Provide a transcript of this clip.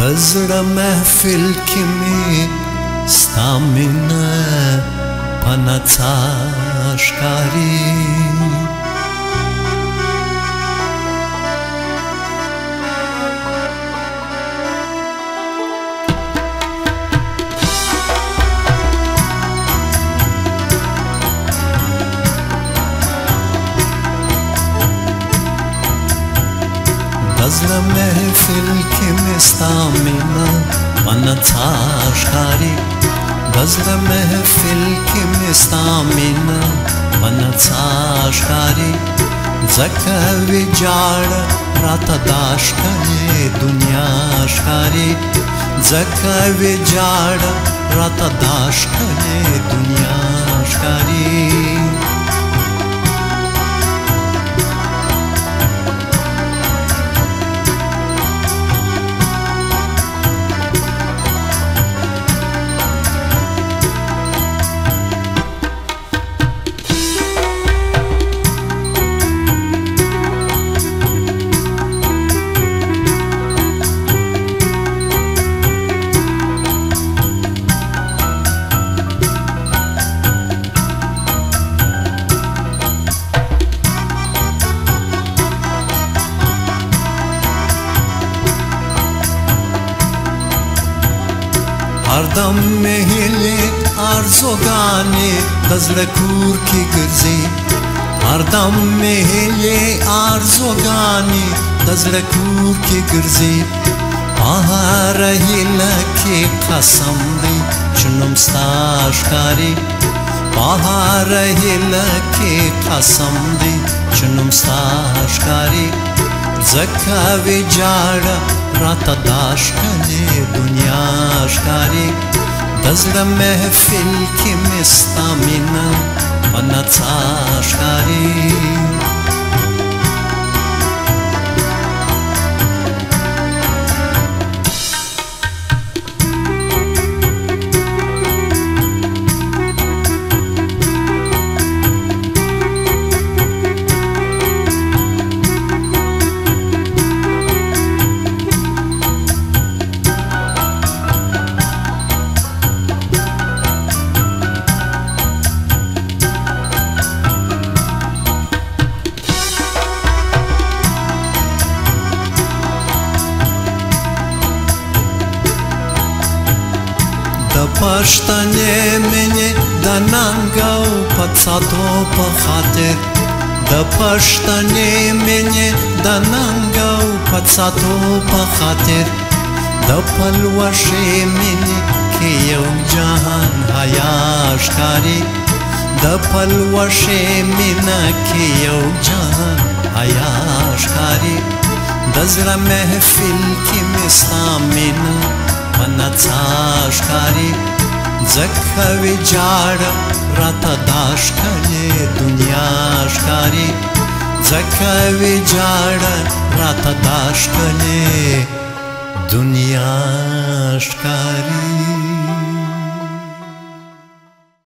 دزړه محفل کې مې ستا مینه په نڅا ښکاري دزړه محفل کې مې ستا مینه په نڅا ښکاري دزړه محفل کې مې ستا مینه په نڅا ښکاري ځکه ویجاړه راته دا ښکلې دنیا ښکاري ځکه ویجاړه راته دا ښکلې دنیا ښکاري هردم مې هیلې ارزوګانې د زړه کور کې ګرځي هردم مې هیلې ارزوګانې د زړه کور کې ګرځي په هره هیله کې قسم دی چې نوم ستا ښکاري په هره هیله کې قسم دی چې نوم ستا ښکاري ځکه ویجاړه راته دا ښکلې دنیا ښکاري د زړه محفل کې مې ستا مینه په نڅا ښکاري د پښتنې مینې د ننګ او پڅاتو په خاطر د پښتنې مینې د ننګ او پڅاتو په خاطر د پلوشې مینې کې یو جهان حیا ښکاري د پلوشې مینه کې یو جهان حیا ښکاري د زړه محفل کې مې ستا مینه په نڅا ښکاري ځکه ویجاړه راته دا ښکلې دنیا ښکاري ځکه ویجاړه راته دا ښکلې دنیا ښکاري